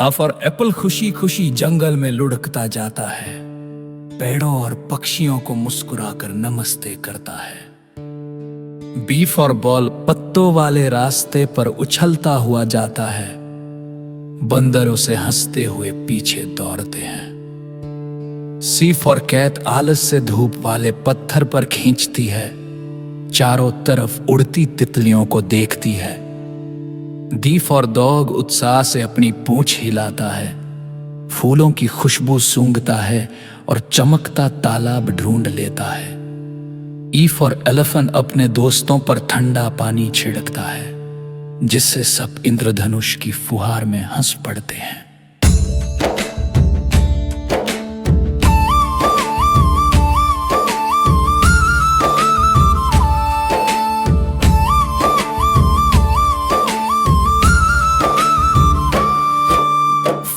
A for Apple खुशी खुशी जंगल में लुढ़कता जाता है, पेड़ों और पक्षियों को मुस्कुराकर नमस्ते करता है। बी फॉर बॉल पत्तों वाले रास्ते पर उछलता हुआ जाता है, बंदर उसे हंसते हुए पीछे दौड़ते हैं। सी फॉर कैट आलस से धूप वाले पत्थर पर खींचती है, चारों तरफ उड़ती तितलियों को देखती है। डी फॉर डॉग उत्साह से अपनी पूंछ हिलाता है, फूलों की खुशबू सूंघता है और चमकता तालाब ढूंढ लेता है। ई फॉर एलिफेंट अपने दोस्तों पर ठंडा पानी छिड़कता है, जिससे सब इंद्रधनुष की फुहार में हंस पड़ते हैं।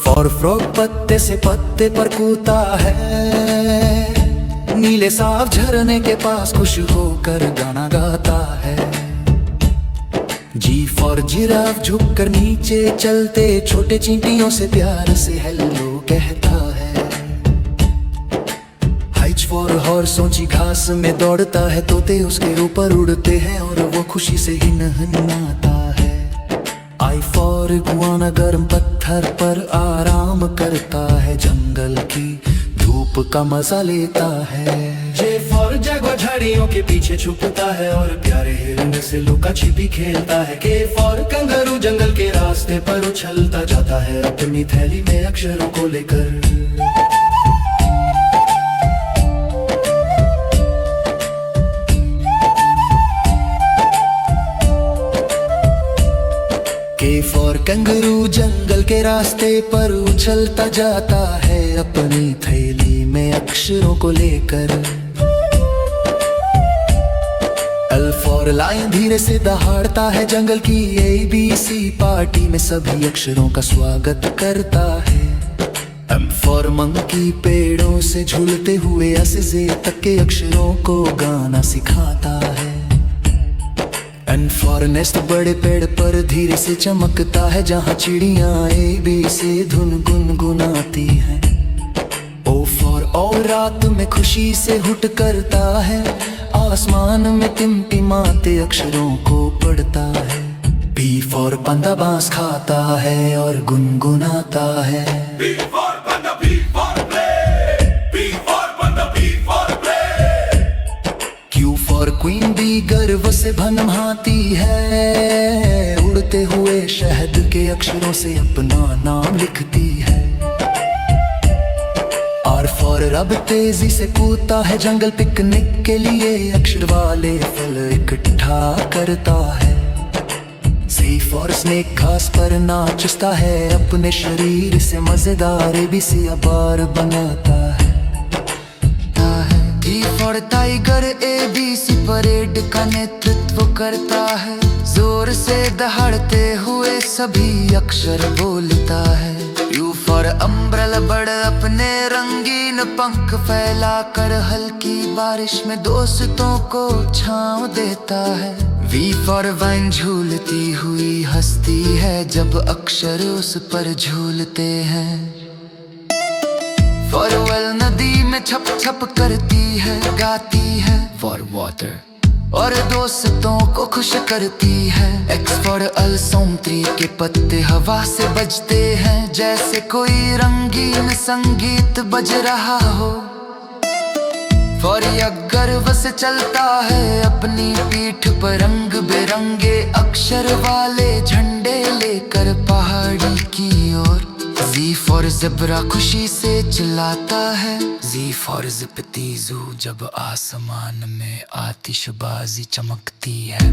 फॉर फ्रॉग पत्ते से पत्ते पर कूदता है, नीले साफ झरने के पास खुश होकर गाना गाता है। जी फॉर जिराफ झुककर नीचे चलते छोटे चींटियों से प्यार से हेलो कहता है। हाइच फॉर हॉर्स ऊंची घास में दौड़ता है, तोते उसके ऊपर उड़ते हैं और वो खुशी से हिनहिनाता है। आई फॉर इगुआना गर्म पत्थर पर आराम करता है, जंगल की धूप का मजा लेता है। जे फॉर जगह झाड़ियों के पीछे छुपता है और प्यारे हिरन से लुका छिपी खेलता है। के फॉर कंगारू जंगल के रास्ते पर उछलता जाता है, अपनी थैली में अक्षरों को लेकर। के फॉर कंगारू जंगल के रास्ते पर उछलता जाता है, अपनी थैली में अक्षरों को लेकर। एल फॉर लायन धीरे से दहाड़ता है, जंगल की ABC पार्टी में सभी अक्षरों का स्वागत करता है। एम फॉर मंकी पेड़ों से झूलते हुए असे तक के अक्षरों को गाना सिखाता है। एन फॉर नेस्ट बड़े पेड़ पर धीरे से चमकता है, जहाँ चिड़ियाँ ABC धुन गुनगुनाती हैं। ओ फॉर और रात में खुशी से हुट करता है, आसमान में टिमटिमाते अक्षरों को पढ़ता है। बी फॉर बंदा बांस खाता है और गुनगुनाता है। B for panda, B for play. B for panda, B for play. Q for queen bee गर्व से भनभाती है, उड़ते हुए शहद के अक्षरों से अपना नाम लिखती है। आर फॉर रब तेजी से कूदता है, जंगल पिकनिक के लिए अक्षर वाले फल इकट्ठा करता है। सी फॉर स्नेक घास पर नाचता है, अपने शरीर से मजेदार ABC बार बनाता है। T for tiger ABC parade का नेतृत्व करता है, जोर से दहाड़ते हुए सभी अक्षर बोलता है। यू फॉर अम्ब्रेला बर्ड अपने रंगीन पंख फैलाकर हल्की बारिश में दोस्तों को छांव देता है। वी फॉर वाइन झूलती हुई हंसती है, जब अक्षर उस पर झूलते हैं। फॉर वेल नदी में छप छप करती है, गाती है। फॉर वाटर और दोस्तों को खुश करती है। एक्स फॉर अलसोम ट्री के पत्ते हवा से बजते हैं, जैसे कोई रंगीन संगीत बज रहा हो। फॉर यक गर्व से चलता है, अपनी पीठ पर रंग बिरंगे अक्षर वाले झंडे लेकर पहाड़ी की ओर। जी फॉर ज़ेब्रा खुशी से चिल्लाता है। जी फॉर ज़िप्ती ज़ू जब आसमान में आतिशबाजी चमकती है।